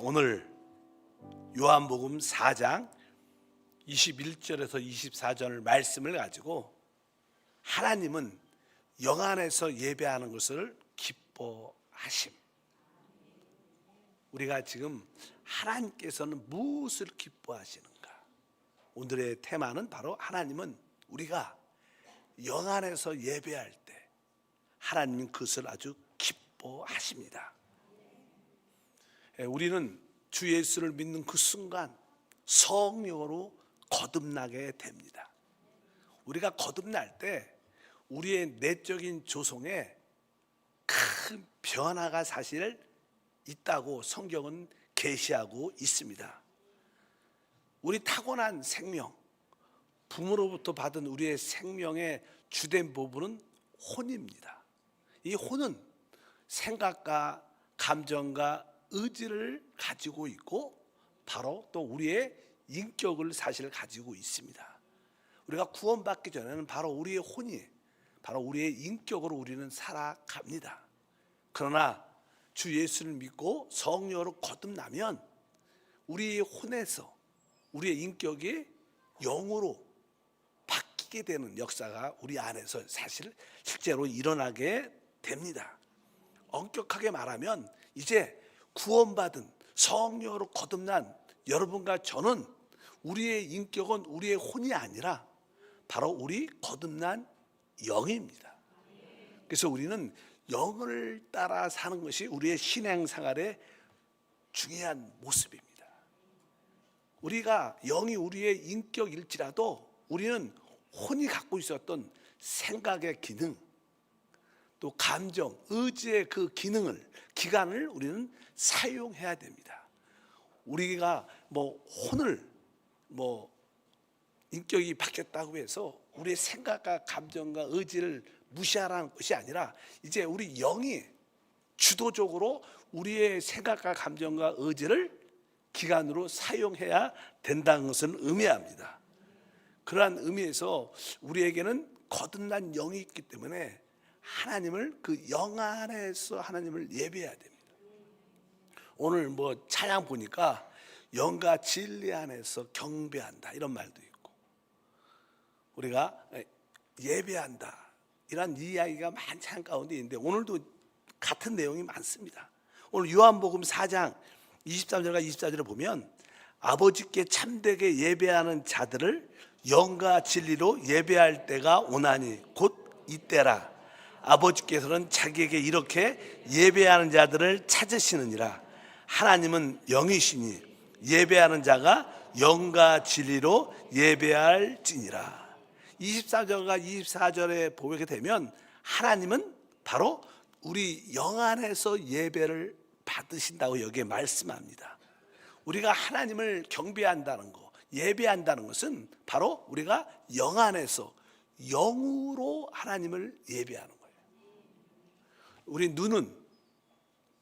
오늘 요한복음 4장 21절에서 24절 말씀을 가지고 하나님은 영 안에서 예배하는 것을 기뻐하심. 우리가 지금 하나님께서는 무엇을 기뻐하시는가? 오늘의 테마는 바로 하나님은 우리가 영 안에서 예배할 때 하나님은 그것을 아주 기뻐하십니다. 우리는 주 예수를 믿는 그 순간 성령으로 거듭나게 됩니다. 우리가 거듭날 때 우리의 내적인 조성에 큰 변화가 사실 있다고 성경은 계시하고 있습니다. 우리 타고난 생명, 부모로부터 받은 우리의 생명의 주된 부분은 혼입니다. 이 혼은 생각과 감정과 의지를 가지고 있고 바로 또 우리의 인격을 사실 가지고 있습니다. 우리가 구원받기 전에는 바로 우리의 혼이 바로 우리의 인격으로 우리는 살아갑니다. 그러나 주 예수를 믿고 성령으로 거듭나면 우리의 혼에서 우리의 인격이 영으로 바뀌게 되는 역사가 우리 안에서 사실 실제로 일어나게 됩니다. 엄격하게 말하면 이제 구원받은 성령으로 거듭난 여러분과 저는 우리의 인격은 우리의 혼이 아니라 바로 우리 거듭난 영입니다. 그래서 우리는 영을 따라 사는 것이 우리의 신앙생활의 중요한 모습입니다. 우리가 영이 우리의 인격일지라도 우리는 혼이 갖고 있었던 생각의 기능, 또 감정, 의지의 그 기간을 우리는 사용해야 됩니다. 우리가 혼을 인격이 바뀌었다고 해서 우리의 생각과 감정과 의지를 무시하라는 것이 아니라 이제 우리 영이 주도적으로 우리의 생각과 감정과 의지를 기간으로 사용해야 된다는 것을 의미합니다. 그러한 의미에서 우리에게는 거듭난 영이 있기 때문에 하나님을 그 영 안에서 하나님을 예배해야 됩니다. 오늘 찬양 보니까 영과 진리 안에서 경배한다 이런 말도 있고 우리가 예배한다 이런 이야기가 많지 가운데 있는데 오늘도 같은 내용이 많습니다. 오늘 요한복음 4장 23절과 24절을 보면 아버지께 참되게 예배하는 자들을 영과 진리로 예배할 때가 오나니 곧 이때라. 아버지께서는 자기에게 이렇게 예배하는 자들을 찾으시느니라. 하나님은 영이시니 예배하는 자가 영과 진리로 예배할지니라. 23절과 24절에 보게 되면 하나님은 바로 우리 영 안에서 예배를 받으신다고 여기에 말씀합니다. 우리가 하나님을 경배한다는 것, 예배한다는 것은 바로 우리가 영 안에서 영으로 하나님을 예배하는 거예요. 우리 눈은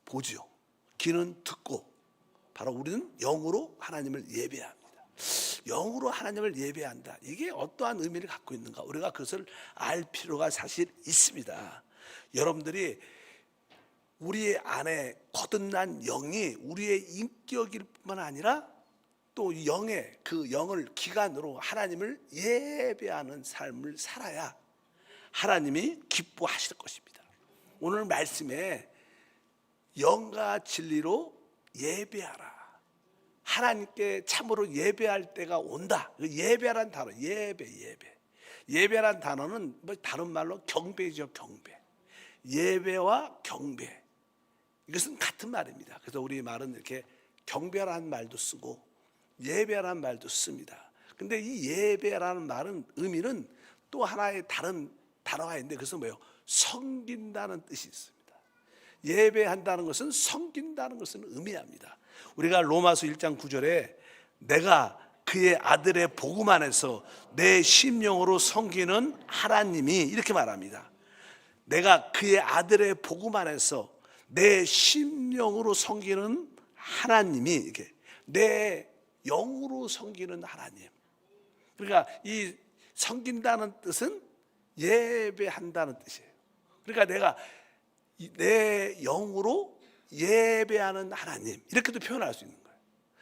보죠. 귀는 듣고 바로 우리는 영으로 하나님을 예배합니다. 영으로 하나님을 예배한다. 이게 어떠한 의미를 갖고 있는가? 우리가 그것을 알 필요가 사실 있습니다. 여러분들이 우리 안에 거듭난 영이 우리의 인격일 뿐만 아니라 또 영의 그 영을 기간으로 하나님을 예배하는 삶을 살아야 하나님이 기뻐하실 것입니다. 오늘 말씀에 영과 진리로 예배하라. 하나님께 참으로 예배할 때가 온다. 예배란 단어, 예배란 단어는 다른 말로 경배죠, 경배. 예배와 경배. 이것은 같은 말입니다. 그래서 우리 말은 이렇게 경배라는 말도 쓰고 예배라는 말도 씁니다. 근데 이 예배라는 말은 의미는 또 하나의 다른 단어가 있는데 그것은 뭐예요? 섬긴다는 뜻이 있습니다. 예배한다는 것은 섬긴다는 것을 의미합니다. 우리가 로마서 1장 9절에 내가 그의 아들의 복음 안에서 내 심령으로 섬기는 하나님이 이렇게 말합니다. 내가 그의 아들의 복음 안에서 내 심령으로 섬기는 하나님이 이렇게 내 영으로 섬기는 하나님. 그러니까 이 섬긴다는 뜻은 예배한다는 뜻이에요. 그러니까 내가 내 영으로 예배하는 하나님, 이렇게도 표현할 수 있는 거예요.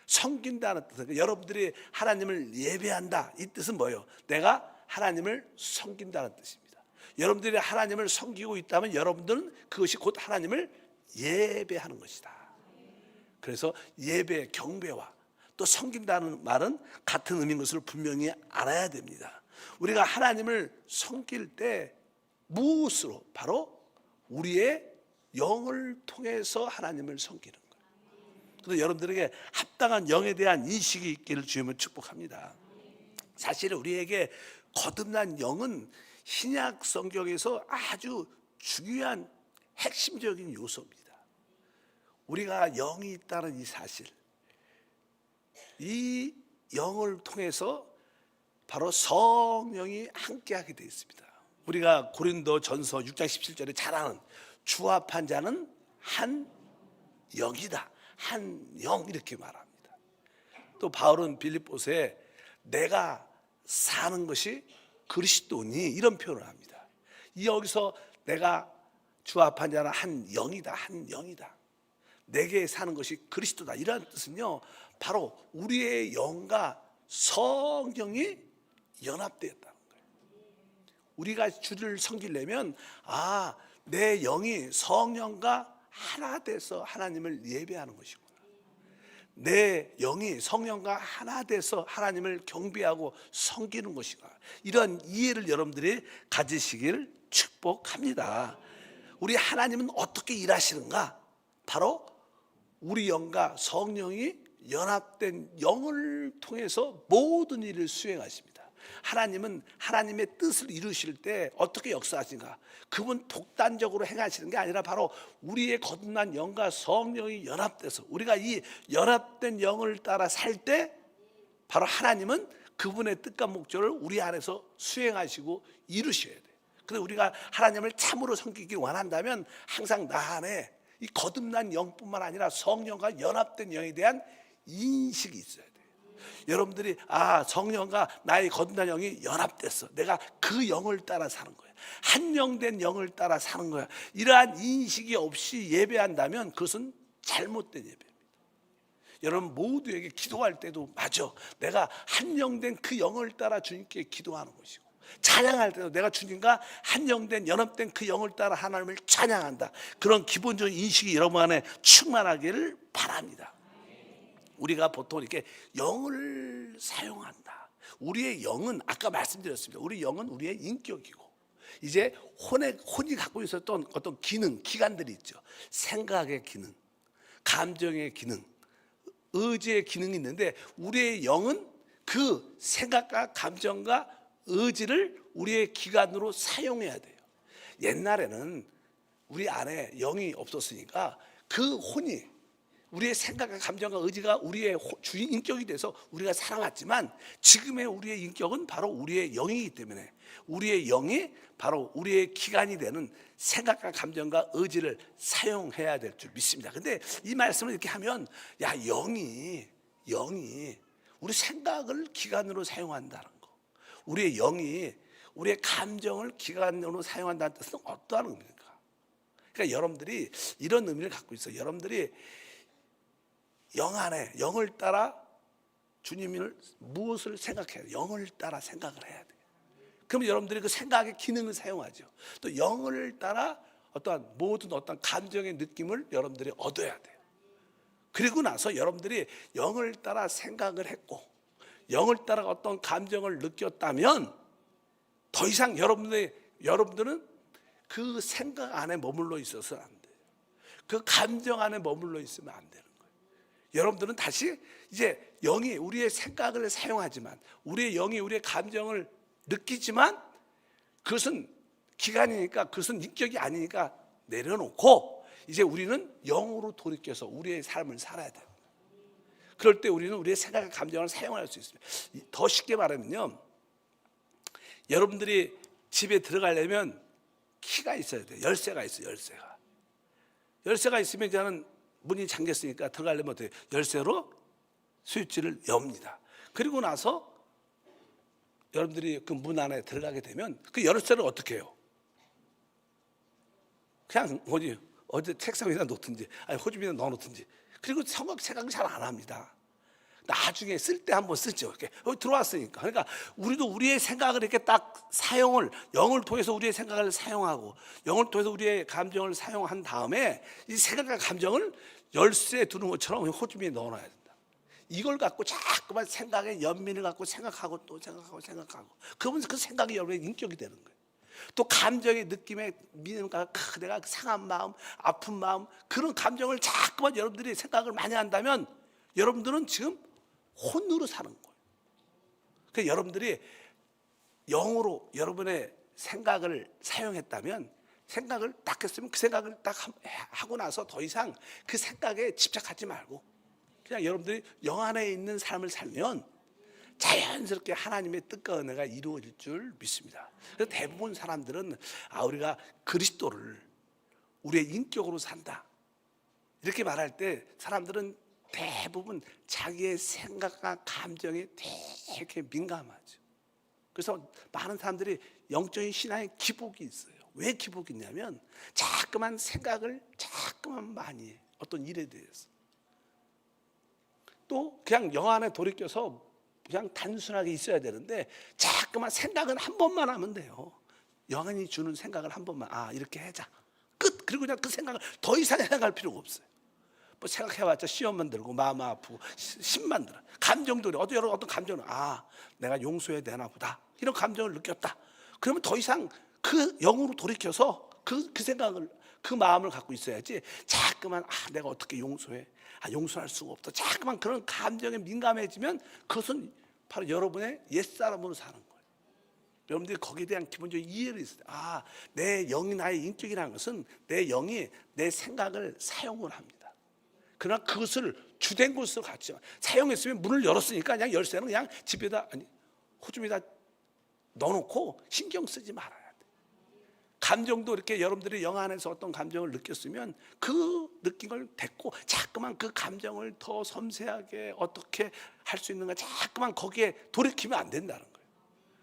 섬긴다는 뜻은 여러분들이 하나님을 예배한다, 이 뜻은 뭐예요? 내가 하나님을 섬긴다는 뜻입니다. 여러분들이 하나님을 섬기고 있다면 여러분들은 그것이 곧 하나님을 예배하는 것이다. 그래서 예배, 경배와 또 섬긴다는 말은 같은 의미인 것을 분명히 알아야 됩니다. 우리가 하나님을 섬길 때 무엇으로? 바로 우리의 영을 통해서 하나님을 섬기는 거예요. 그래서 여러분들에게 합당한 영에 대한 인식이 있기를 주님은 축복합니다. 사실 우리에게 거듭난 영은 신약 성경에서 아주 중요한 핵심적인 요소입니다. 우리가 영이 있다는 이 사실, 이 영을 통해서 바로 성령이 함께하게 되어 있습니다. 우리가 고린도전서 6장 17절에 잘 아는 주합한 자는 한 영이다, 한 영, 이렇게 말합니다. 또 바울은 빌립보서에 내가 사는 것이 그리스도니, 이런 표현을 합니다. 여기서 내가 주합한 자는 한 영이다, 한 영이다, 내게 사는 것이 그리스도다, 이런 뜻은요, 바로 우리의 영과 성령이 연합되었다는 거예요. 우리가 주를 섬기려면 내 영이 성령과 하나 돼서 하나님을 예배하는 것이구나, 내 영이 성령과 하나 돼서 하나님을 경배하고 섬기는 것이구나, 이런 이해를 여러분들이 가지시길 축복합니다. 우리 하나님은 어떻게 일하시는가? 바로 우리 영과 성령이 연합된 영을 통해서 모든 일을 수행하십니다. 하나님은 하나님의 뜻을 이루실 때 어떻게 역사하시는가? 그분 독단적으로 행하시는 게 아니라 바로 우리의 거듭난 영과 성령이 연합돼서 우리가 이 연합된 영을 따라 살 때 바로 하나님은 그분의 뜻과 목적을 우리 안에서 수행하시고 이루셔야 돼요. 그래서 우리가 하나님을 참으로 섬기기 원한다면 항상 나 안에 이 거듭난 영뿐만 아니라 성령과 연합된 영에 대한 인식이 있어야 돼요. 여러분들이 성령과 나의 거듭난 영이 연합됐어, 내가 그 영을 따라 사는 거야, 한영된 영을 따라 사는 거야, 이러한 인식이 없이 예배한다면 그것은 잘못된 예배입니다. 여러분 모두에게 기도할 때도 맞아, 내가 한영된 그 영을 따라 주님께 기도하는 것이고, 찬양할 때도 내가 주님과 한영된 연합된 그 영을 따라 하나님을 찬양한다, 그런 기본적인 인식이 여러분 안에 충만하기를 바랍니다. 우리가 보통 이렇게 영을 사용한다. 우리의 영은 아까 말씀드렸습니다. 우리 영은 우리의 인격이고, 이제 혼이 갖고 있었던 어떤 기능, 기관들이 있죠. 생각의 기능, 감정의 기능, 의지의 기능이 있는데 우리의 영은 그 생각과 감정과 의지를 우리의 기관으로 사용해야 돼요. 옛날에는 우리 안에 영이 없었으니까 그 혼이, 우리의 생각과 감정과 의지가 우리의 주인 인격이 돼서 우리가 살아왔지만, 지금의 우리의 인격은 바로 우리의 영이기 때문에 우리의 영이 바로 우리의 기관이 되는 생각과 감정과 의지를 사용해야 될 줄 믿습니다. 근데 이 말씀을 이렇게 하면 영이 우리 생각을 기관으로 사용한다는 거, 우리의 영이 우리의 감정을 기관으로 사용한다는 뜻은 어떠한 의미입니까? 그러니까 여러분들이 이런 의미를 갖고 있어요. 여러분들이 영 안에, 영을 따라 주님을 무엇을 생각해야 돼요? 영을 따라 생각을 해야 돼요. 그럼 여러분들이 그 생각의 기능을 사용하죠. 또 영을 따라 모든 감정의 느낌을 여러분들이 얻어야 돼요. 그리고 나서 여러분들이 영을 따라 생각을 했고 영을 따라 어떤 감정을 느꼈다면 더 이상 여러분들은 그 생각 안에 머물러 있어서는 안 돼요. 그 감정 안에 머물러 있으면 안 되는 거예요. 여러분들은 다시 이제 영이 우리의 생각을 사용하지만, 우리의 영이 우리의 감정을 느끼지만, 그것은 기간이니까, 그것은 인격이 아니니까 내려놓고 이제 우리는 영으로 돌이켜서 우리의 삶을 살아야 돼요. 그럴 때 우리는 우리의 생각과 감정을 사용할 수 있습니다. 더 쉽게 말하면요, 여러분들이 집에 들어가려면 키가 있어야 돼요. 열쇠가 있어요. 열쇠가 있으면 저는 문이 잠겼으니까 들어가려면 어때요? 열쇠로 스위치를 엽니다. 그리고 나서 여러분들이 그 문 안에 들어가게 되면 그 열쇠를 어떻게 해요? 그냥 어디 책상 위에다 놓든지 아니 호주비에 넣어놓든지. 그리고 생각 잘 안 합니다. 나중에 쓸 때 한번 쓰죠. 이렇게 들어왔으니까. 그러니까 우리도 우리의 생각을 이렇게 딱 사용을, 영을 통해서 우리의 생각을 사용하고 영을 통해서 우리의 감정을 사용한 다음에 이 생각과 감정을 열쇠에 두는 것처럼 호주비에 넣어놔야 된다. 이걸 갖고 자꾸만 생각의 연민을 갖고 생각하고 또 생각하고 그러면 그 생각이 여러분의 인격이 되는 거예요. 또 감정의 느낌의 믿음과 내가 상한 마음, 아픈 마음, 그런 감정을 자꾸만 여러분들이 생각을 많이 한다면 여러분들은 지금 혼으로 사는 거예요. 그러니까 여러분들이 영으로 여러분의 생각을 사용했다면, 생각을 딱 했으면 그 생각을 딱 하고 나서 더 이상 그 생각에 집착하지 말고 그냥 여러분들이 영 안에 있는 삶을 살면 자연스럽게 하나님의 뜻과 은혜가 이루어질 줄 믿습니다. 그래서 대부분 사람들은 우리가 그리스도를 우리의 인격으로 산다 이렇게 말할 때 사람들은 대부분 자기의 생각과 감정에 되게 민감하죠. 그래서 많은 사람들이 영적인 신앙에 기복이 있어요. 왜 기복이 있냐면 자꾸만 생각을 자꾸만 많이 해요. 어떤 일에 대해서. 또 그냥 영 안에 돌이켜서 그냥 단순하게 있어야 되는데 자꾸만 생각은 한 번만 하면 돼요. 영안이 주는 생각을 한 번만 이렇게 하자 끝. 그리고 그냥 그 생각을 더 이상 생각할 필요가 없어요. 뭐 생각해봤자 시험만 들고 마음 아프고 심만 들어. 감정도 그래. 어떤 감정은 내가 용서해야 되나 보다 이런 감정을 느꼈다. 그러면 더 이상 그 영으로 돌이켜서 그 생각을 그 마음을 갖고 있어야지 자꾸만 내가 어떻게 용서해 용서할 수가 없다 자꾸만 그런 감정에 민감해지면 그것은 바로 여러분의 옛사람으로 사는 거예요. 여러분들이 거기에 대한 기본적인 이해를 있어요. 내 영이 나의 인격이라는 것은 내 영이 내 생각을 사용을 합니다. 그러나 그것을 주된 것으로 갖죠. 사용했으면 문을 열었으니까 그냥 열쇠는 그냥 집에다 호주에다 넣어놓고 신경 쓰지 말아야 돼. 감정도 이렇게 여러분들이 영 안에서 어떤 감정을 느꼈으면 그 느낀 걸 데리고 자꾸만 그 감정을 더 섬세하게 어떻게 할 수 있는가 자꾸만 거기에 돌이키면 안 된다는 거예요.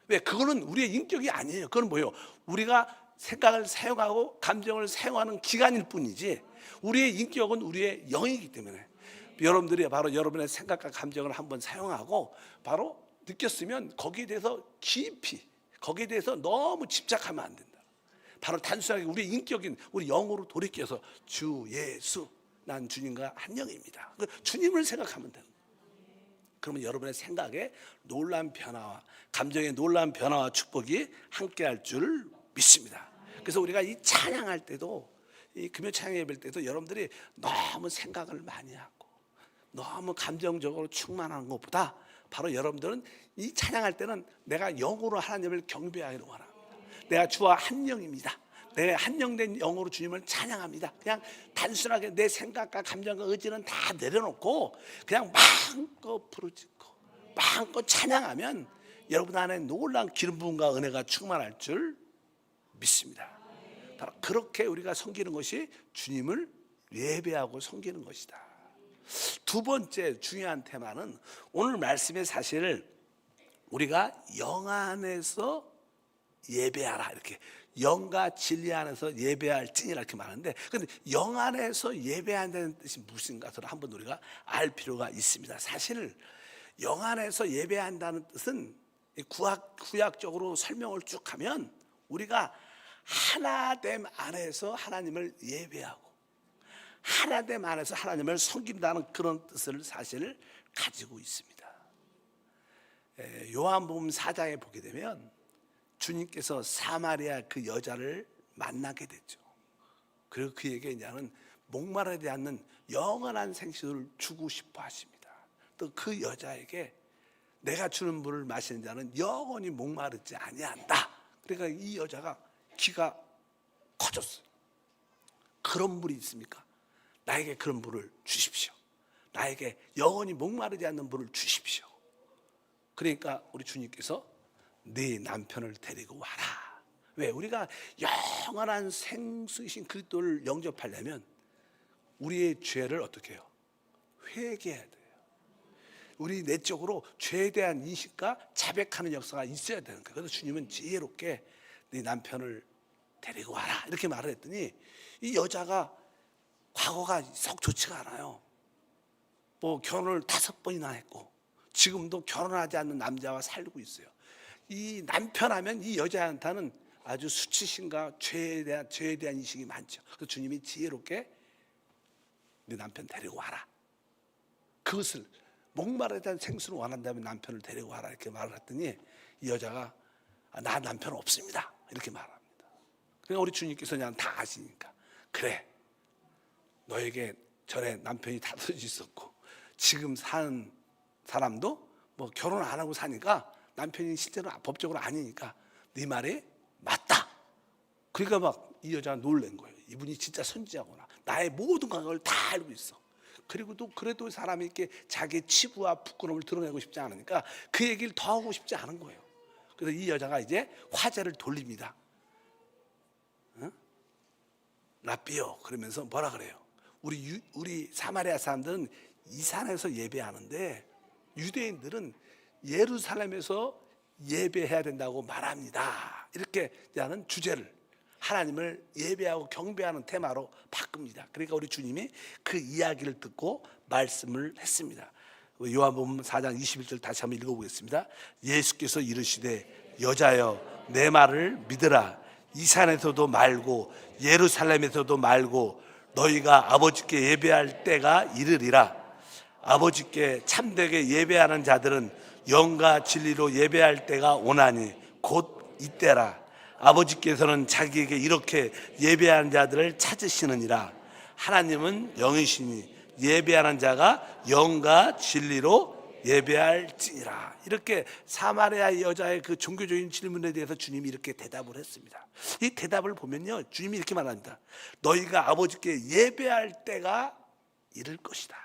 왜? 그거는 우리의 인격이 아니에요. 그건 뭐예요? 우리가 생각을 사용하고 감정을 사용하는 기간일 뿐이지 우리의 인격은 우리의 영이기 때문에 여러분들이 바로 여러분의 생각과 감정을 한번 사용하고 바로 느꼈으면 거기에 대해서 깊이 거기에 대해서 너무 집착하면 안 된다. 바로 단순하게 우리 인격인 우리 영으로 돌이켜서 주 예수 난 주님과 한 영입니다. 주님을 생각하면 돼요. 그러면 여러분의 생각에 놀라운 변화와 감정의 놀라운 변화와 축복이 함께할 줄 믿습니다. 그래서 우리가 이 찬양할 때도 이 금요 찬양 예배할 때도 여러분들이 너무 생각을 많이 하고 너무 감정적으로 충만한 것보다 바로 여러분들은 이 찬양할 때는 내가 영으로 하나님을 경배하기를 원합니다. 내가 주와 한 영입니다. 내 한영된 영으로 주님을 찬양합니다. 그냥 단순하게 내 생각과 감정과 의지는 다 내려놓고 그냥 마음껏 부르짖고 마음껏 찬양하면 여러분 안에 놀라운 기름 부음과 은혜가 충만할 줄 믿습니다. 바로 그렇게 우리가 섬기는 것이 주님을 예배하고 섬기는 것이다. 두 번째 중요한 테마는 오늘 말씀의 사실 우리가 영 안에서 예배하라 이렇게 영과 진리 안에서 예배할지니라 이렇게 말하는데 그런데 영 안에서 예배한다는 뜻이 무엇인가를 한번 우리가 알 필요가 있습니다. 사실 영 안에서 예배한다는 뜻은 구약적으로 설명을 쭉 하면 우리가 하나됨 안에서 하나님을 예배하고 하나됨 안에서 하나님을 섬긴다는 그런 뜻을 사실 가지고 있습니다. 요한복음 4장에 보게 되면 주님께서 사마리아 그 여자를 만나게 됐죠. 그리고 그에게 이제는 목마르지 않는 영원한 생수를 주고 싶어 하십니다. 또 그 여자에게 내가 주는 물을 마시는 자는 영원히 목마르지 아니한다. 그러니까 이 여자가 기가 커졌어요. 그런 물이 있습니까? 나에게 그런 물을 주십시오. 나에게 영원히 목마르지 않는 물을 주십시오. 그러니까 우리 주님께서 네 남편을 데리고 와라. 왜? 우리가 영원한 생수이신 그리스도를 영접하려면 우리의 죄를 어떻게 해요? 회개해야 돼요. 우리 내적으로 죄에 대한 인식과 자백하는 역사가 있어야 되는 거예요. 그래서 주님은 지혜롭게 네 남편을 데리고 와라 이렇게 말을 했더니 이 여자가 과거가 썩 좋지가 않아요. 뭐 결혼을 5번이나 했고 지금도 결혼하지 않는 남자와 살고 있어요. 이 남편하면 이 여자한테는 아주 수치심과 죄에 대한 인식이 많죠. 그래서 주님이 지혜롭게 네 남편 데리고 와라. 그것을 목마르에 대한 생수를 원한다면 남편을 데리고 와라 이렇게 말을 했더니 이 여자가 나 남편 없습니다 이렇게 말합니다. 그러니까 우리 주님께서 그냥 다 아시니까 그래 너에게 전에 남편이 다투져 있었고 지금 사는 사람도 뭐 결혼 안 하고 사니까 남편이 실제로 법적으로 아니니까 네 말이 맞다. 그러니까 막 이 여자가 놀란 거예요. 이분이 진짜 선지자구나. 나의 모든 과거를 다 알고 있어. 그리고 또 그래도 사람이 이렇게 자기의 치부와 부끄러움을 드러내고 싶지 않으니까 그 얘기를 더 하고 싶지 않은 거예요. 그래서 이 여자가 이제 화제를 돌립니다. 라삐요 그러면서 뭐라 그래요? 우리 사마리아 사람들은 이 산에서 예배하는데 유대인들은 예루살렘에서 예배해야 된다고 말합니다. 이렇게 하는 주제를 하나님을 예배하고 경배하는 테마로 바꿉니다. 그러니까 우리 주님이 그 이야기를 듣고 말씀을 했습니다. 요한복음 4장 21절 다시 한번 읽어보겠습니다. 예수께서 이르시되 여자여 내 말을 믿으라. 이 산에서도 말고 예루살렘에서도 말고 너희가 아버지께 예배할 때가 이르리라. 아버지께 참되게 예배하는 자들은 영과 진리로 예배할 때가 오나니 곧 이때라. 아버지께서는 자기에게 이렇게 예배하는 자들을 찾으시느니라. 하나님은 영이시니 예배하는 자가 영과 진리로 예배할지니라. 이렇게 사마리아 여자의 그 종교적인 질문에 대해서 주님이 이렇게 대답을 했습니다. 이 대답을 보면요 주님이 이렇게 말합니다. 너희가 아버지께 예배할 때가 이를 것이다.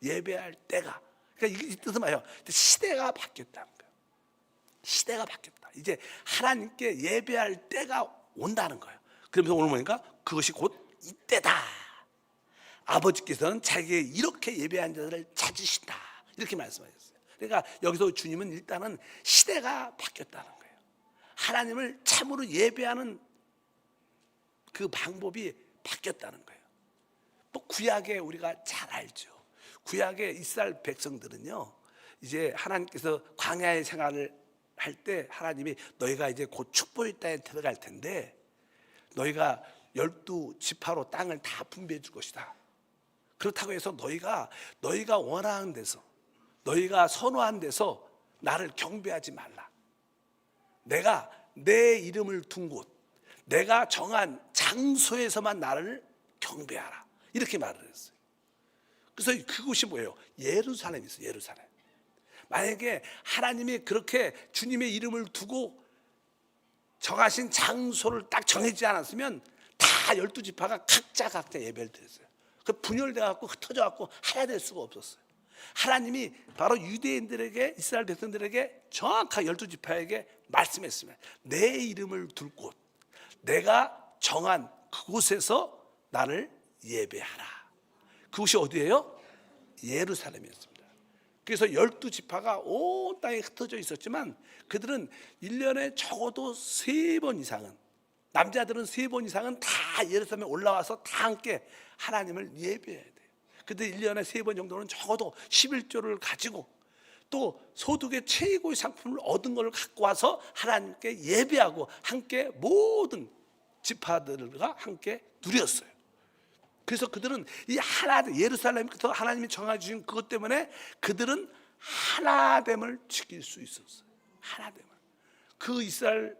예배할 때가. 그러니까 이 뜻은 뭐예요? 시대가 바뀌었다는 거예요. 시대가 바뀌었다. 이제 하나님께 예배할 때가 온다는 거예요. 그러면서 오늘 보니까 그것이 곧 이때다. 아버지께서는 자기에게 이렇게 예배한 자들을 찾으신다. 이렇게 말씀하셨어요. 그러니까 여기서 주님은 일단은 시대가 바뀌었다는 거예요. 하나님을 참으로 예배하는 그 방법이 바뀌었다는 거예요. 뭐 구약에 우리가 잘 알죠. 구약의 이스라엘 백성들은요 이제 하나님께서 광야의 생활을 할 때 하나님이 너희가 이제 곧 축복의 땅에 들어갈 텐데 너희가 12지파로 땅을 다 분배해 줄 것이다. 그렇다고 해서 너희가 원하는 데서 너희가 선호한 데서 나를 경배하지 말라. 내가 내 이름을 둔 곳 내가 정한 장소에서만 나를 경배하라. 이렇게 말을 했어요. 그래서 그곳이 뭐예요? 예루살렘이 있어요. 예루살렘. 만약에 하나님이 그렇게 주님의 이름을 두고 정하신 장소를 딱 정해지지 않았으면 다 12지파가 각자 예배를 드렸어요. 그 분열돼 갖고 흩어져 갖고 하나 될 수가 없었어요. 하나님이 바로 유대인들에게 이스라엘 백성들에게 정확하게 12지파에게 말씀했습니다. 내 이름을 둘 곳 내가 정한 그곳에서 나를 예배하라. 그곳이 어디예요? 예루살렘이었습니다. 그래서 12지파가 온 땅에 흩어져 있었지만 그들은 1년에 적어도 3번 이상은 남자들은 3번 이상은 다 예루살렘에 올라와서 다 함께 하나님을 예배해야 돼요. 근데 1년에 3번 정도는 적어도 11조를 가지고 또 소득의 최고의 상품을 얻은 걸 갖고 와서 하나님께 예배하고 함께 모든 지파들과 함께 누렸어요. 그래서 그들은 이 하나 예루살렘에서 하나님이 정해주신 그것 때문에 그들은 하나됨을 지킬 수 있었어요. 하나됨을. 그 이스라엘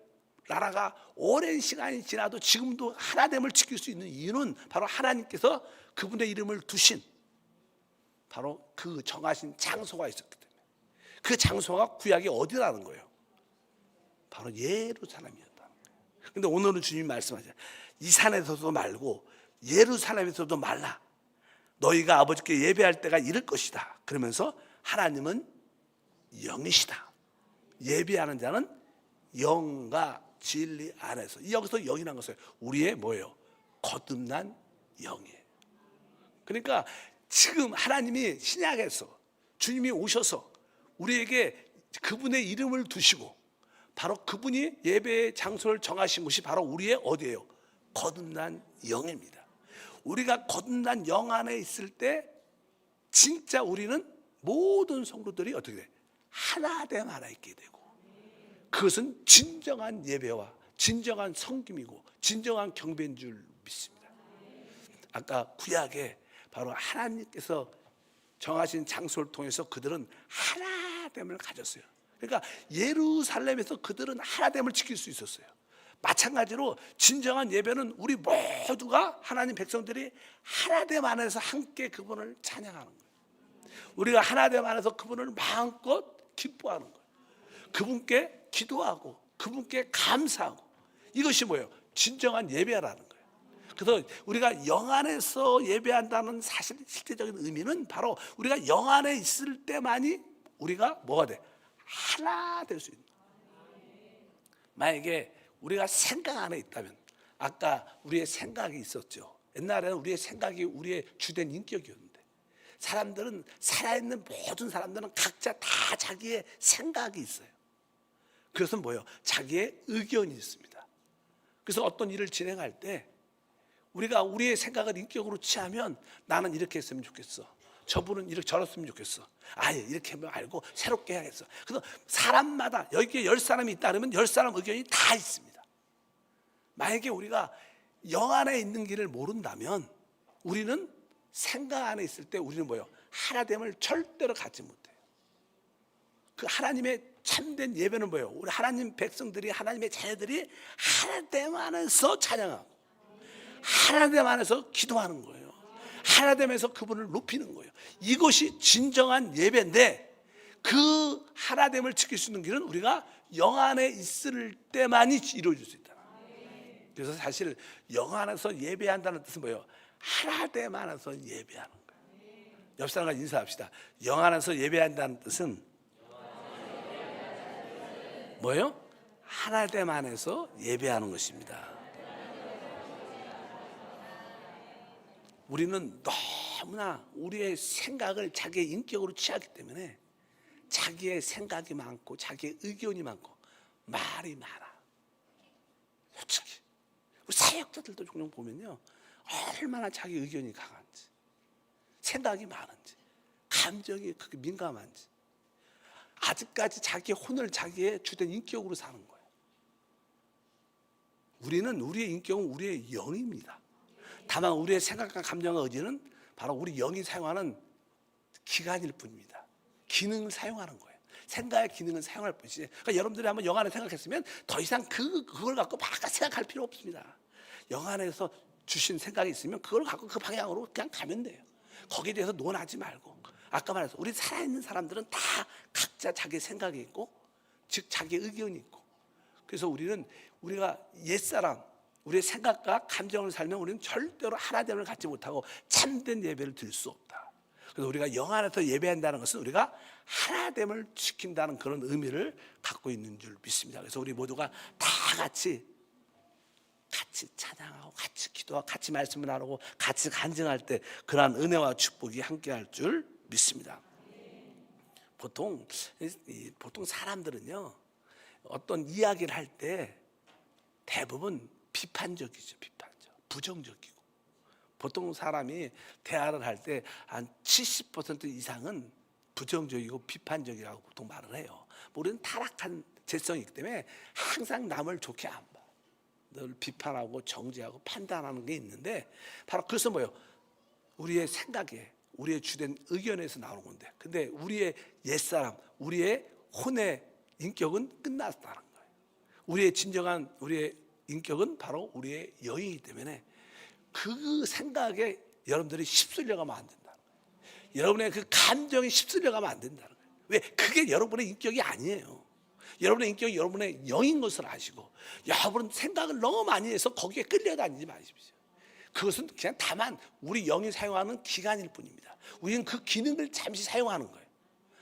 나라가 오랜 시간이 지나도 지금도 하나됨을 지킬 수 있는 이유는 바로 하나님께서 그분의 이름을 두신 바로 그 정하신 장소가 있었기 때문에. 그 장소가 구약이 어디라는 거예요? 바로 예루살렘이었다는 거예요. 그런데 오늘은 주님이 말씀하잖아요. 이 산에서도 말고 예루살렘에서도 말라. 너희가 아버지께 예배할 때가 이를 것이다. 그러면서 하나님은 영이시다. 예배하는 자는 영과 진리 안에서. 여기서 영이라는 것은 우리의 뭐예요? 거듭난 영이에요. 그러니까 지금 하나님이 신약에서 주님이 오셔서 우리에게 그분의 이름을 두시고 바로 그분이 예배의 장소를 정하신 곳이 바로 우리의 어디예요? 거듭난 영입니다. 우리가 거듭난 영 안에 있을 때 진짜 우리는 모든 성도들이 어떻게 돼? 하나됨 하나 있게 되고, 그것은 진정한 예배와 진정한 섬김이고 진정한 경배인 줄 믿습니다. 아까 구약에 바로 하나님께서 정하신 장소를 통해서 그들은 하나됨을 가졌어요. 그러니까 예루살렘에서 그들은 하나됨을 지킬 수 있었어요. 마찬가지로 진정한 예배는 우리 모두가 하나님 백성들이 하나됨 안에서 함께 그분을 찬양하는 거예요. 우리가 하나됨 안에서 그분을 마음껏 기뻐하는 거예요. 그분께 기도하고 그분께 감사하고, 이것이 뭐예요? 진정한 예배라는 거예요. 그래서 우리가 영 안에서 예배한다는 사실 실제적인 의미는 바로 우리가 영 안에 있을 때만이 우리가 뭐가 돼? 하나 될 수 있는 거예요. 만약에 우리가 생각 안에 있다면, 아까 우리의 생각이 있었죠. 옛날에는 우리의 생각이 우리의 주된 인격이었는데, 사람들은, 살아있는 모든 사람들은 각자 다 자기의 생각이 있어요. 그래서 뭐예요? 자기의 의견이 있습니다. 그래서 어떤 일을 진행할 때 우리가 우리의 생각을 인격으로 취하면, 나는 이렇게 했으면 좋겠어, 저분은 이렇게 저랬으면 좋겠어, 아예 이렇게 하면 알고 새롭게 해야겠어. 그래서 사람마다, 여기에 10사람이 있다 그러면 10사람 의견이 다 있습니다. 만약에 우리가 영 안에 있는 길을 모른다면 우리는 생각 안에 있을 때 우리는 뭐예요? 하나됨을 절대로 갖지 못해요. 그 하나님의 참된 예배는 뭐예요? 우리 하나님 백성들이, 하나님의 자녀들이 하나됨 안에서 찬양하고 하나됨 안에서 기도하는 거예요. 하나됨에서 그분을 높이는 거예요. 이것이 진정한 예배인데, 그 하나됨을 지킬 수 있는 길은 우리가 영 안에 있을 때만이 이루어질 수 있다. 그래서 사실 영 안에서 예배한다는 뜻은 뭐예요? 하나됨 안에서 예배하는 거예요. 옆 사람과 인사합시다. 영 안에서 예배한다는 뜻은 뭐예요? 하나됨 안에서 예배하는 것입니다. 우리는 너무나 우리의 생각을 자기의 인격으로 취하기 때문에 자기의 생각이 많고 자기의 의견이 많고 말이 많아. 솔직히 우리 사역자들도 종종 보면요, 얼마나 자기 의견이 강한지, 생각이 많은지, 감정이 그렇게 민감한지, 아직까지 자기의 혼을 자기의 주된 인격으로 사는 거예요. 우리는, 우리의 인격은 우리의 영입니다. 다만 우리의 생각과 감정과 의지는 바로 우리 영이 사용하는 기관일 뿐입니다. 기능을 사용하는 거예요. 생각의 기능은 사용할 뿐이지. 그러니까 여러분들이 한번 영 안에 생각했으면 더 이상 그걸 갖고 막 생각할 필요 없습니다. 영 안에서 주신 생각이 있으면 그걸 갖고 그 방향으로 그냥 가면 돼요. 거기에 대해서 논하지 말고. 아까 말했어, 우리 살아있는 사람들은 다 각자 자기 생각이 있고, 즉 자기 의견이 있고. 그래서 우리가 옛사람, 우리의 생각과 감정을 살면 우리는 절대로 하나됨을 갖지 못하고 참된 예배를 드릴 수 없다. 그래서 우리가 영 안에서 예배한다는 것은 우리가 하나됨을 지킨다는 그런 의미를 갖고 있는 줄 믿습니다. 그래서 우리 모두가 다 같이 찬양하고 같이 기도하고 같이 말씀을 나누고 같이 간증할 때 그러한 은혜와 축복이 함께할 줄 믿습니다. 보통 사람들은요, 어떤 이야기를 할 때 대부분 비판적이죠. 부정적이고. 보통 사람이 대화를 할 때 한 70% 이상은 부정적이고 비판적이라고 보통 말을 해요. 우리는 타락한 재성이 있기 때문에 항상 남을 좋게 안 봐. 늘 비판하고 정죄하고 판단하는 게 있는데, 바로 그래서 뭐예요? 우리의 생각에, 우리의 주된 의견에서 나오는 건데, 근데 우리의 옛사람, 우리의 혼의 인격은 끝났다는 거예요. 우리의 진정한 우리의 인격은 바로 우리의 영이기 때문에 그 생각에 여러분들이 휩쓸려 가면 안 된다는 거예요. 여러분의 그 감정에 휩쓸려 가면 안 된다는 거예요. 왜? 그게 여러분의 인격이 아니에요. 여러분의 인격이 여러분의 영인 것을 아시고, 여러분 생각을 너무 많이 해서 거기에 끌려다니지 마십시오. 그것은 그냥 다만 우리 영이 사용하는 기관일 뿐입니다. 우리는 그 기능을 잠시 사용하는 거예요.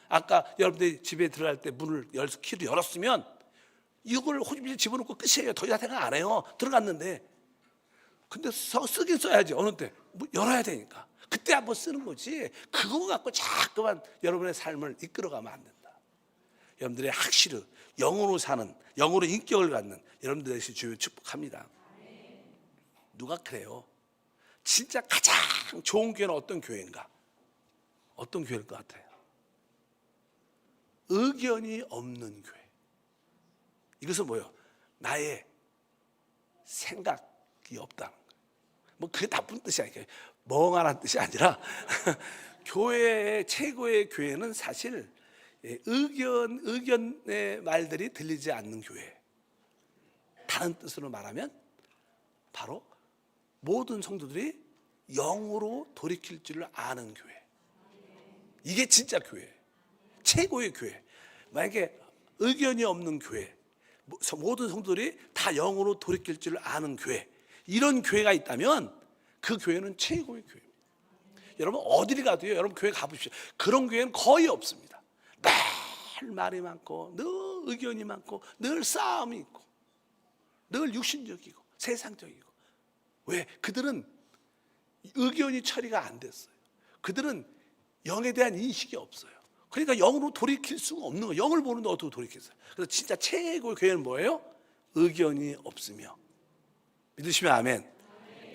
아까 여러분들이 집에 들어갈 때 키를 열었으면 이걸 호집에 집어넣고 끝이에요. 더 이상 생각 안 해요. 들어갔는데. 근데 쓰긴 써야지. 어느 때 열어야 되니까 그때 한번 쓰는 거지, 그거 갖고 자꾸만 여러분의 삶을 이끌어가면 안 된다. 여러분들의 확실히 영으로 사는, 영으로 인격을 갖는 여러분들 되시 주여 축복합니다. 누가 그래요? 진짜 가장 좋은 교회는 어떤 교회인가? 어떤 교회일 것 같아요? 의견이 없는 교회. 이것은 뭐예요? 나의 생각이 없다는 거예요. 뭐 그게 나쁜 뜻이 아니에요. 멍하란 뜻이 아니라 교회의 최고의 교회는 사실 의견의 말들이 들리지 않는 교회. 다른 뜻으로 말하면 바로 모든 성도들이 영으로 돌이킬 줄을 아는 교회. 이게 진짜 교회, 최고의 교회. 만약에 의견이 없는 교회, 모든 성도들이 다 영으로 돌이킬 줄을 아는 교회, 이런 교회가 있다면 그 교회는 최고의 교회입니다. 여러분 어디를 가도요, 여러분 교회 가보십시오. 그런 교회는 거의 없습니다. 늘 말이 많고, 늘 의견이 많고, 늘 싸움이 있고, 늘 육신적이고 세상적이고. 왜? 그들은 의견이 처리가 안 됐어요. 그들은 영에 대한 인식이 없어요. 그러니까 영으로 돌이킬 수가 없는 거예요. 영을 보는데 어떻게 돌이키겠어요? 그래서 진짜 최고의 교회는 뭐예요? 의견이 없으며. 믿으시면 아멘.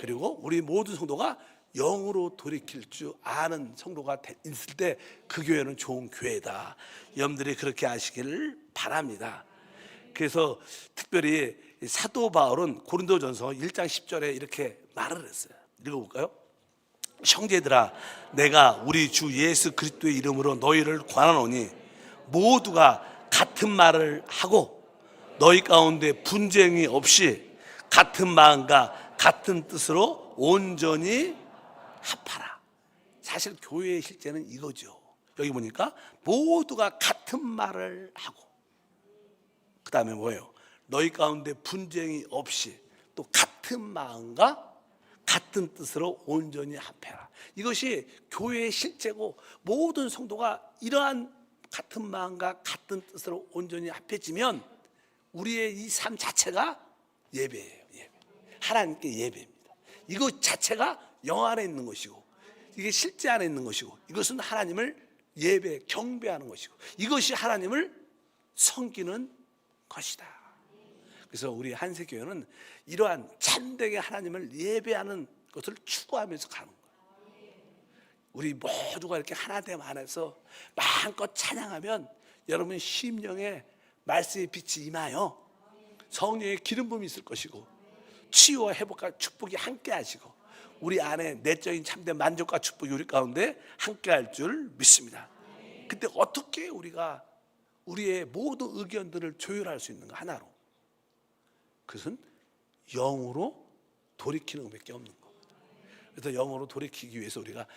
그리고 우리 모든 성도가 영으로 돌이킬 줄 아는 성도가 있을 때 그 교회는 좋은 교회다. 여러분들이 그렇게 아시기를 바랍니다. 그래서 특별히 사도 바울은 고린도전서 1장 10절에 이렇게 말을 했어요. 읽어볼까요? 형제들아, 내가 우리 주 예수 그리스도의 이름으로 너희를 권하노니 모두가 같은 말을 하고 너희 가운데 분쟁이 없이 같은 마음과 같은 뜻으로 온전히 합하라. 사실 교회의 실제는 이거죠. 여기 보니까 모두가 같은 말을 하고, 그 다음에 뭐예요? 너희 가운데 분쟁이 없이 또 같은 마음과 같은 뜻으로 온전히 합해라. 이것이 교회의 실제고, 모든 성도가 이러한 같은 마음과 같은 뜻으로 온전히 합해지면 우리의 이 삶 자체가 예배예요. 예배. 하나님께 예배입니다. 이것 자체가 영 안에 있는 것이고, 이게 실제 안에 있는 것이고, 이것은 하나님을 예배, 경배하는 것이고, 이것이 하나님을 섬기는 것이다. 그래서 우리 한세교회는 이러한 참되게 하나님을 예배하는 것을 추구하면서 가는 거예요. 우리 모두가 이렇게 하나됨 안에서 마음껏 찬양하면 여러분 심령에 말씀의 빛이 임하여 성령의 기름 부음이 있을 것이고, 치유와 회복과 축복이 함께 하시고, 우리 안에 내적인 참된 만족과 축복이 우리 가운데 함께 할 줄 믿습니다. 그때 어떻게 우리가 우리의 모든 의견들을 조율할 수 있는가? 하나로. 그것은 영으로 돌이키는 것밖에 없는 거. 그래서 영으로 돌이키기 위해서 우리가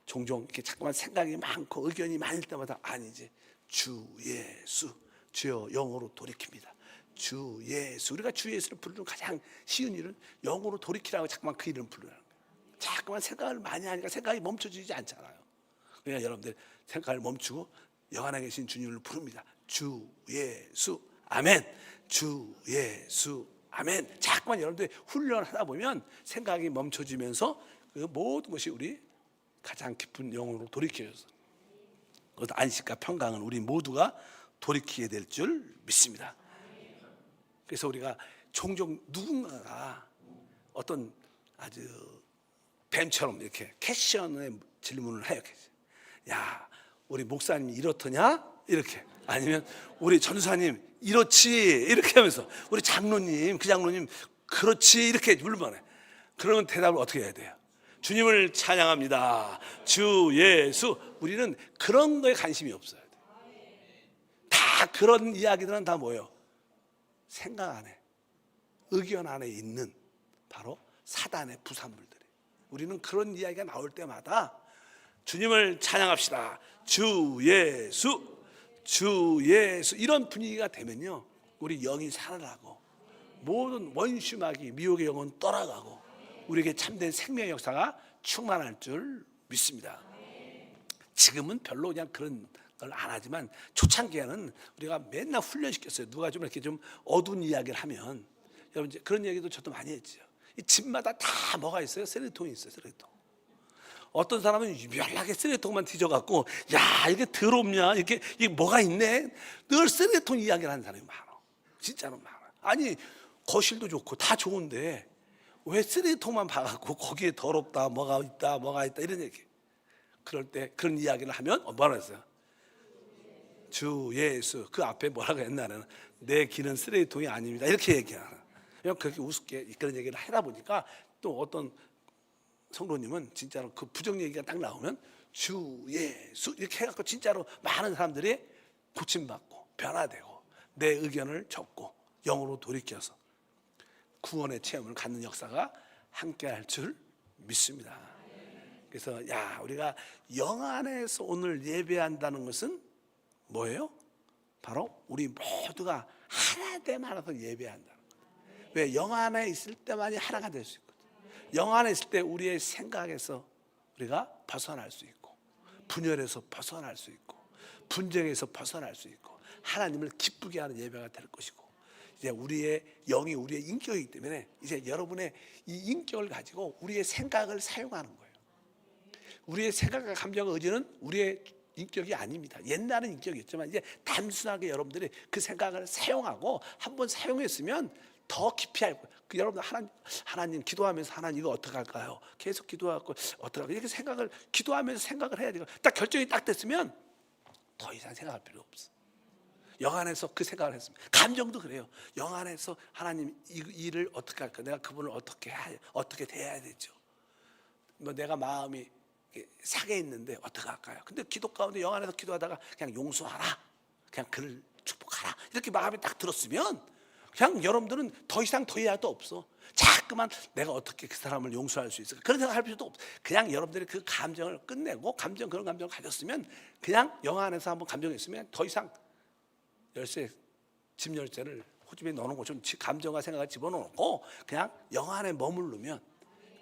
종종 이렇게 자꾸만 생각이 많고 의견이 많을 때마다 아니지, 주 예수, 주여 영으로 돌이킵니다. 주 예수. 우리가 주 예수를 부르는 가장 쉬운 일은 영으로 돌이키라고 자꾸만 그 이름을 부르는 거예요. 자꾸만 생각을 많이 하니까 생각이 멈춰지지 않잖아요. 그러니까 여러분들 생각을 멈추고 영 안에 계신 주님을 부릅니다. 주 예수 아멘. 주 예수 아멘. 자꾸만 여러분들 훈련하다 보면 생각이 멈춰지면서 그 모든 것이 우리 가장 깊은 영으로 돌이켜져서 그것도 안식과 평강은 우리 모두가 돌이키게 될 줄 믿습니다. 그래서 우리가 종종 누군가가 어떤 아주 뱀처럼 이렇게 캐션의 질문을 해요. 야, 우리 목사님이 이렇더냐? 이렇게. 아니면 우리 전사님 이렇지? 이렇게 하면서 우리 장로님, 그 장로님 그렇지? 이렇게 물어보네. 그러면 대답을 어떻게 해야 돼요? 주님을 찬양합니다. 주 예수. 우리는 그런 거에 관심이 없어야 돼. 다 그런 이야기들은 다 뭐예요? 생각 안에, 의견 안에 있는 바로 사단의 부산물들이. 우리는 그런 이야기가 나올 때마다 주님을 찬양합시다. 주 예수, 주 예수. 이런 분위기가 되면요, 우리 영이 살아나고 모든 원수마귀, 미혹의 영은 떠나가고 우리에게 참된 생명의 역사가 충만할 줄 믿습니다. 지금은 별로 그냥 그런 걸 안 하지만 초창기에는 우리가 맨날 훈련시켰어요. 누가 좀 이렇게 좀 어두운 이야기를 하면, 여러분 이제 그런 얘기도 저도 많이 했죠. 이 집마다 다 뭐가 있어요? 쓰레기통이 있어요. 쓰레기통. 어떤 사람은 유별나게 쓰레기통만 뒤져갖고, 야 이게 더럽냐, 이게 뭐가 있네. 늘 쓰레기통 이야기를 하는 사람이 많아. 진짜로 많아. 아니 거실도 좋고 다 좋은데 왜 쓰레기통만 봐갖고 거기에 더럽다 뭐가 있다 이런 얘기. 그럴 때 그런 이야기를 하면 뭐라 했어요? 주 예수. 그 앞에 뭐라고 했나는 내 길은 쓰레기통이 아닙니다 이렇게 얘기하는. 그냥 그렇게 우습게 그런 얘기를 하다 보니까 또 어떤 성도님은 진짜로 그 부정 얘기가 딱 나오면 주 예수 이렇게 해갖고 진짜로 많은 사람들이 고침받고 변화되고 내 의견을 적고 영으로 돌이켜서 구원의 체험을 갖는 역사가 함께할 줄 믿습니다. 그래서 우리가 영 안에서 오늘 예배한다는 것은 뭐예요? 바로 우리 모두가 하나 됨 안에서 예배한다는 거예요. 왜? 영 안에 있을 때만이 하나가 될 수 있거든요. 영 안에 있을 때 우리의 생각에서 우리가 벗어날 수 있고, 분열에서 벗어날 수 있고, 분쟁에서 벗어날 수 있고, 하나님을 기쁘게 하는 예배가 될 것이고, 이제 우리의 영이 우리의 인격이기 때문에 이제 여러분의 이 인격을 가지고 우리의 생각을 사용하는 거예요. 우리의 생각과 감정과 의지는 우리의 인격이 아닙니다. 옛날은 인격이었지만 이제 단순하게 여러분들이 그 생각을 사용하고 한번 사용했으면 더 깊이 알고, 여러분 하나님 기도하면서 하나님 이거 어떻게 할까요? 계속 기도하고 어떻게 할까요? 이렇게 생각을 기도하면서 생각을 해야 돼요. 딱 결정이 딱 됐으면 더 이상 생각할 필요 없어. 영 안에서 그 생각을 했습니다. 감정도 그래요. 영 안에서 하나님 이 일을 어떻게 할까? 내가 그분을 어떻게 대해야 되죠? 뭐 내가 마음이 상해 있는데 어떻게 할까요? 근데 기도 가운데 영 안에서 기도하다가 그냥 용서하라, 그냥 그를 축복하라 이렇게 마음이 딱 들었으면 그냥 여러분들은 더 이상 더 해야 도 없어. 자꾸만 내가 어떻게 그 사람을 용서할 수 있을까 그런 생각 할 필요도 없어. 그냥 여러분들이 그 감정을 끝내고 그런 감정을 가졌으면 그냥 영 안에서 한번 감정이 있으면 더 이상 집 열쇠를 호집에 넣어놓은 것처럼 감정과 생각을 집어넣고 그냥 영 안에 머무르면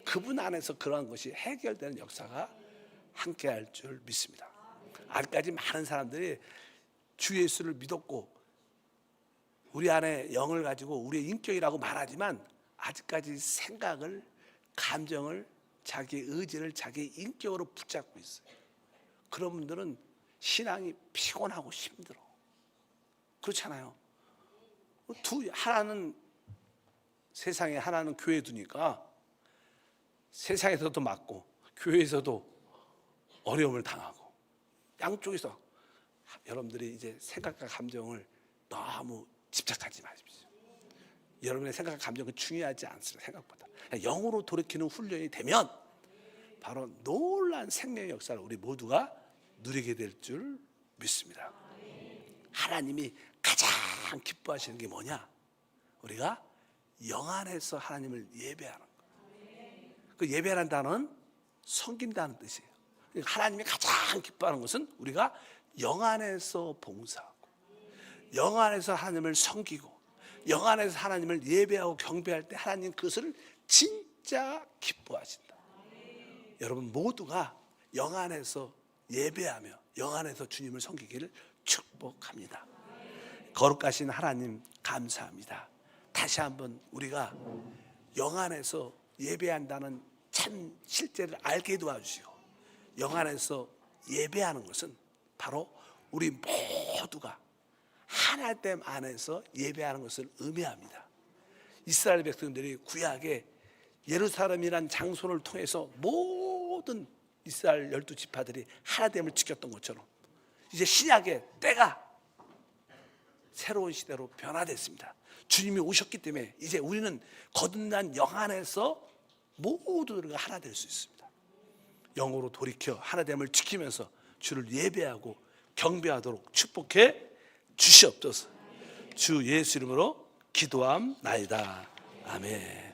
그분 안에서 그러한 것이 해결되는 역사가 함께할 줄 믿습니다. 아직까지 많은 사람들이 주 예수를 믿었고 우리 안에 영을 가지고 우리의 인격이라고 말하지만 아직까지 생각을, 감정을, 자기 의지를 자기 인격으로 붙잡고 있어요. 그런 분들은 신앙이 피곤하고 힘들어. 그렇잖아요. 하나는 세상에, 하나는 교회에 두니까 세상에서도 맞고 교회에서도 어려움을 당하고 양쪽에서 여러분들이 이제 생각과 감정을 너무 집착하지 마십시오. 여러분의 생각과 감정은 중요하지 않습니다. 생각보다 영으로 돌이키는 훈련이 되면 바로 놀라운 생명의 역사를 우리 모두가 누리게 될 줄 믿습니다. 하나님이 가장 기뻐하시는 게 뭐냐? 우리가 영 안에서 하나님을 예배하는 거예요. 그 예배라는 단어는 섬긴다는 뜻이에요. 하나님이 가장 기뻐하는 것은 우리가 영 안에서 봉사하고 영 안에서 하나님을 섬기고 영 안에서 하나님을 예배하고 경배할 때 하나님 그것을 진짜 기뻐하신다. 여러분 모두가 영 안에서 예배하며 영 안에서 주님을 섬기기를 축복합니다. 거룩하신 하나님 감사합니다. 다시 한번 우리가 영 안에서 예배한다는 참 실제를 알게 도와주시고 영 안에서 예배하는 것은 바로 우리 모두가 하나됨 안에서 예배하는 것을 의미합니다. 이스라엘 백성들이 구약에 예루살렘이란 장소를 통해서 모든 이스라엘 12지파들이 하나됨을 지켰던 것처럼 이제 신약의 때가 새로운 시대로 변화됐습니다. 주님이 오셨기 때문에 이제 우리는 거듭난 영 안에서 모두가 하나 될 수 있습니다. 영으로 돌이켜 하나됨을 지키면서 주를 예배하고 경배하도록 축복해 주시옵소서. 주 예수 이름으로 기도함나이다. 아멘.